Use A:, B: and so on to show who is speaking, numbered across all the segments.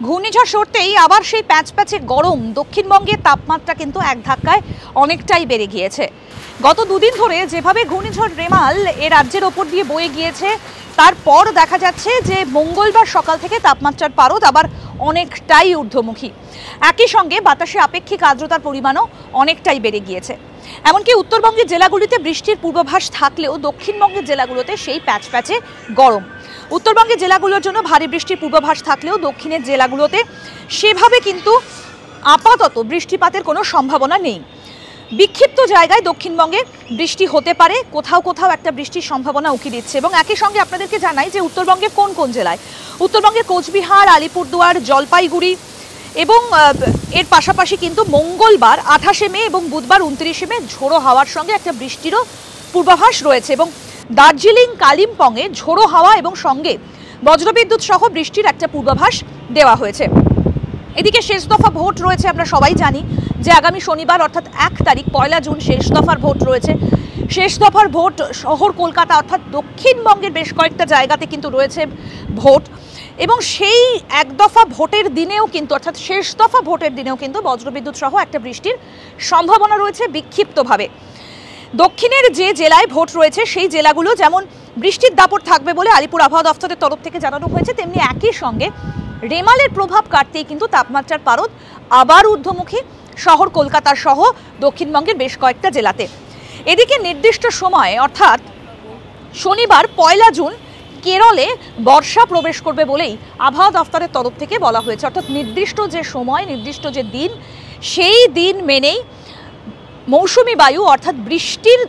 A: ঘূর্ণিঝড় সরতেই আবার সেই প্যাচপ্যাচে গরম দক্ষিণবঙ্গের তাপমাত্রা কিন্তু এক ধাক্কায় অনেকটাই বেড়ে গিয়েছে। গত দুদিন ধরে যেভাবে ঘূর্ণিঝড় রেমাল এ রাজ্যের ওপর দিয়ে বয়ে গিয়েছে, তারপর দেখা যাচ্ছে যে মঙ্গলবার সকাল থেকে তাপমাত্রার পারদ আবার অনেকটাই ঊর্ধ্বমুখী। একই সঙ্গে বাতাসে আপেক্ষিক আর্দ্রতার পরিমাণও অনেকটাই বেড়ে গিয়েছে। এমনকি উত্তরবঙ্গের জেলাগুলিতে বৃষ্টির পূর্বাভাস থাকলেও দক্ষিণবঙ্গের জেলাগুলোতে সেই প্যাচপ্যাচে গরম। উত্তরবঙ্গের জেলাগুলোর জন্য ভারী বৃষ্টির পূর্বাভাস থাকলেও দক্ষিণের জেলাগুলোতে সেভাবে কিন্তু আপাতত বৃষ্টিপাতের কোনো সম্ভাবনা নেই। বিক্ষিপ্ত জায়গায় দক্ষিণবঙ্গে বৃষ্টি হতে পারে, কোথাও কোথাও একটা বৃষ্টির সম্ভাবনা উকি দিচ্ছে। এবং একই সঙ্গে আপনাদেরকে জানাই যে উত্তরবঙ্গের কোন কোন জেলায়, উত্তরবঙ্গের কোচবিহার, আলিপুরদুয়ার, জলপাইগুড়ি এবং এর পাশাপাশি কিন্তু মঙ্গলবার 28শে মে এবং বুধবার 29শে মে ঝোড়ো হাওয়ার সঙ্গে একটা বৃষ্টিরও পূর্বাভাস রয়েছে। এবং দার্জিলিং, কালিম্পংয়ে ঝোড়ো হাওয়া এবং সঙ্গে বজ্রবিদ্যুৎ সহ বৃষ্টির একটা পূর্বাভাস দেওয়া হয়েছে। এদিকে শেষ দফা ভোট রয়েছে, আমরা সবাই জানি যে আগামী শনিবার অর্থাৎ 1 তারিখ 1 জুন শেষ দফার ভোট রয়েছে। শেষ দফার ভোট শহর কলকাতা অর্থাৎ দক্ষিণবঙ্গের বেশ কয়েকটা জায়গাতে কিন্তু রয়েছে ভোট। এবং সেই এক দফা ভোটের দিনেও কিন্তু অর্থাৎ শেষ দফা ভোটের দিনেও কিন্তু বজ্রবিদ্যুৎ সহ একটা বৃষ্টির সম্ভাবনা রয়েছে বিক্ষিপ্তভাবে। দক্ষিণের যে জেলায় ভোট রয়েছে সেই জেলাগুলো যেমন বৃষ্টির দাপট থাকবে বলে আলিপুর আবহাওয়া দফতরের তরফ থেকে জানানো হয়েছে, তেমনি একই সঙ্গে রেমালের প্রভাব কাটতেই কিন্তু তাপমাত্রার পারদ আবার ঊর্ধ্বমুখী শহর কলকাতার সহ দক্ষিণবঙ্গের বেশ কয়েকটা জেলাতে। এদিকে নির্দিষ্ট সময়ে অর্থাৎ শনিবার 1 জুন কেরলে বর্ষা প্রবেশ করবে বলেই আবহাওয়া দফতরের তরফ থেকে বলা হয়েছে। অর্থাৎ নির্দিষ্ট যে সময়, নির্দিষ্ট যে দিন, সেই দিন মেনেই মৌসুমি বায়ু অর্থাৎ বৃষ্টির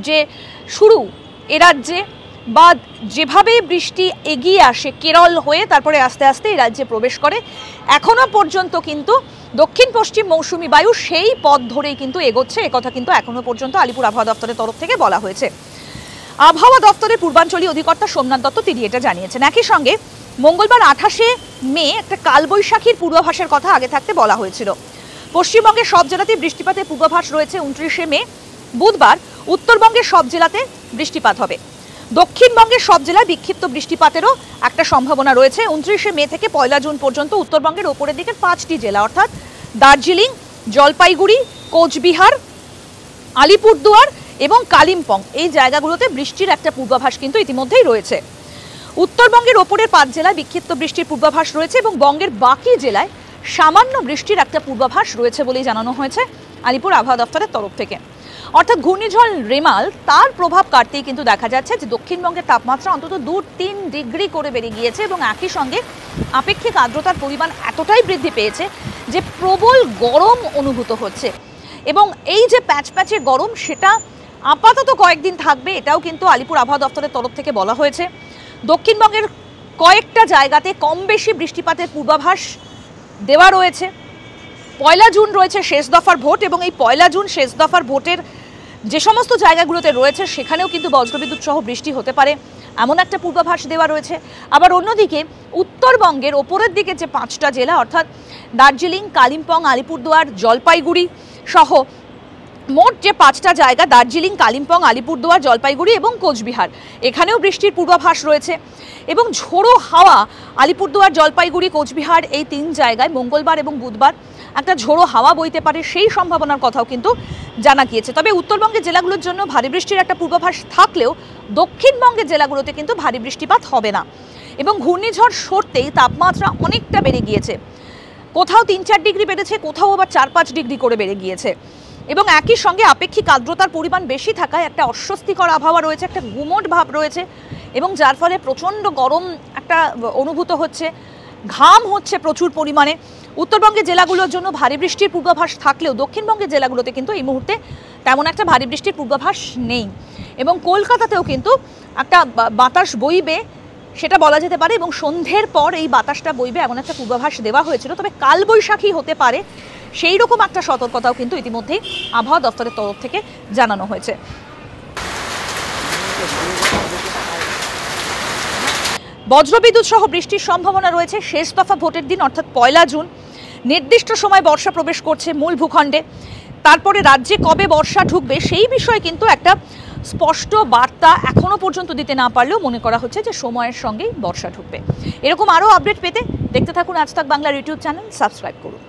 A: যে শুরু এ রাজ্যে বা যেভাবে বৃষ্টি এগিয়ে আসে কেরল হয়ে তারপরে আস্তে আস্তে এই রাজ্যে প্রবেশ করে, এখনো পর্যন্ত কিন্তু দক্ষিণ পশ্চিম মৌসুমি বায়ু সেই পথ ধরেই কিন্তু এগোচ্ছে। একথা কিন্তু এখনো পর্যন্ত আলিপুর আবহাওয়া দফতরের তরফ থেকে বলা হয়েছে। আবহাওয়া দফতরের পূর্বাঞ্চলী অধিকর্তা সোমনাথ দত্ত তিনি এটা জানিয়েছেন। একই সঙ্গে মঙ্গলবার 28শে মে একটা কালবৈশাখীর পূর্বাভাসের কথা আগে থাকতে বলা হয়েছিল। পশ্চিমবঙ্গের সব জেলাতে বৃষ্টিপাতের পূর্বাভাস রয়েছে 29শে মে। বুধবার উত্তরবঙ্গের সব জেলাতে বৃষ্টিপাত হবে। দক্ষিণবঙ্গের সব জেলায় বিক্ষিপ্ত বৃষ্টিপাতেরও একটা সম্ভাবনা রয়েছে। 29শে মে থেকে 1 জুন পর্যন্ত উত্তরবঙ্গের ওপরের দিকের 5টি জেলা অর্থাৎ দার্জিলিং, জলপাইগুড়ি, কোচবিহার, আলিপুরদুয়ার এবং কালিম্পং এই জায়গাগুলোতে বৃষ্টির একটা পূর্বাভাস কিন্তু ইতিমধ্যেই রয়েছে। উত্তরবঙ্গের ওপরের 5 জেলায় বিক্ষিপ্ত বৃষ্টির পূর্বাভাস রয়েছে এবং বঙ্গের বাকি জেলায় সামান্য বৃষ্টির একটা পূর্বাভাস রয়েছে বলেই জানানো হয়েছে আলিপুর আবহাওয়া দফতরের তরফ থেকে। অর্থাৎ ঘূর্ণিঝড় রেমাল তার প্রভাব কাটতেই কিন্তু দেখা যাচ্ছে যে দক্ষিণবঙ্গের তাপমাত্রা অন্তত 2-3 ডিগ্রি করে বেড়ে গিয়েছে এবং একই সঙ্গে আপেক্ষিক আর্দ্রতার পরিমাণ এতটাই বৃদ্ধি পেয়েছে যে প্রবল গরম অনুভূত হচ্ছে। এবং এই যে প্যাচপ্যাচে গরম সেটা আপাতত কয়েকদিন থাকবে, এটাও কিন্তু আলিপুর আবহাওয়া দফতরের তরফ থেকে বলা হয়েছে। দক্ষিণবঙ্গের কয়েকটা জায়গাতে কম বেশি বৃষ্টিপাতের পূর্বাভাস দেওয়া রয়েছে। 1 জুন রয়েছে শেষ দফার ভোট এবং এই 1 জুন শেষ দফার ভোটের যে সমস্ত জায়গাগুলোতে রয়েছে সেখানেও কিন্তু বজ্রবিদ্যুৎ সহ বৃষ্টি হতে পারে এমন একটা পূর্বাভাস দেওয়া রয়েছে। আবার অন্যদিকে উত্তরবঙ্গের ওপরের দিকে যে 5টা জেলা অর্থাৎ দার্জিলিং, কালিম্পং, আলিপুরদুয়ার, জলপাইগুড়ি সহ মোট যে 5টা জায়গা দার্জিলিং, কালিম্পং, আলিপুরদুয়ার, জলপাইগুড়ি এবং কোচবিহার, এখানেও বৃষ্টির পূর্বাভাস রয়েছে। এবং ঝোড়ো হাওয়া আলিপুরদুয়ার, জলপাইগুড়ি, কোচবিহার এই 3 জায়গায় মঙ্গলবার এবং বুধবার একটা ঝোড়ো হাওয়া বইতে পারে সেই সম্ভাবনার কথাও কিন্তু জানা গিয়েছে। তবে উত্তরবঙ্গের জেলাগুলোর জন্য ভারী বৃষ্টির একটা পূর্বাভাস থাকলেও দক্ষিণবঙ্গের জেলাগুলোতে কিন্তু ভারী বৃষ্টিপাত হবে না। এবং ঘূর্ণিঝড় সরতেই তাপমাত্রা অনেকটা বেড়ে গিয়েছে, কোথাও 3-4 ডিগ্রি বেড়েছে, কোথাও আবার 4-5 ডিগ্রি করে বেড়ে গিয়েছে। এবং একই সঙ্গে আপেক্ষিক আর্দ্রতার পরিমাণ বেশি থাকায় একটা অস্বস্তিকর আবহাওয়া রয়েছে, একটা গুমোট ভাব রয়েছে এবং যার ফলে প্রচণ্ড গরম একটা অনুভূত হচ্ছে, ঘাম হচ্ছে প্রচুর পরিমাণে। উত্তরবঙ্গের জেলাগুলোর জন্য ভারী বৃষ্টির পূর্বাভাস থাকলেও দক্ষিণবঙ্গের জেলাগুলোতে কিন্তু এই মুহূর্তে তেমন একটা ভারী বৃষ্টির পূর্বাভাস নেই। এবং কলকাতাতেও কিন্তু একটা বাতাস বইবে সেটা বলা যেতে পারে এবং সন্ধ্যের পর এই বাতাসটা বইবে এমন একটা পূর্বাভাস দেওয়া হয়েছিল। তবে কালবৈশাখী হতে পারে সেই রকম একটা সতর্কতাও কিন্তু ইতিমধ্যেই আবহাওয়া দফতরের তরফ থেকে জানানো হয়েছে। বজ্রবিদ্যুৎ সহ বৃষ্টির সম্ভাবনা রয়েছে শেষ দফা ভোটের দিন অর্থাৎ 1 জুন। নির্দিষ্ট সময় বর্ষা প্রবেশ করছে মূল ভূখণ্ডে। তারপরে রাজ্যে কবে বর্ষা ঢুকবে সেই বিষয়ে কিন্তু একটা স্পষ্ট বার্তা এখনো পর্যন্ত দিতে না পারলেও মনে করা হচ্ছে যে সময়ের সঙ্গেই বর্ষা ঢুকবে। এরকম আরও আপডেট পেতে দেখতে থাকুন আজ তাক বাংলার ইউটিউব চ্যানেল, সাবস্ক্রাইব করুন।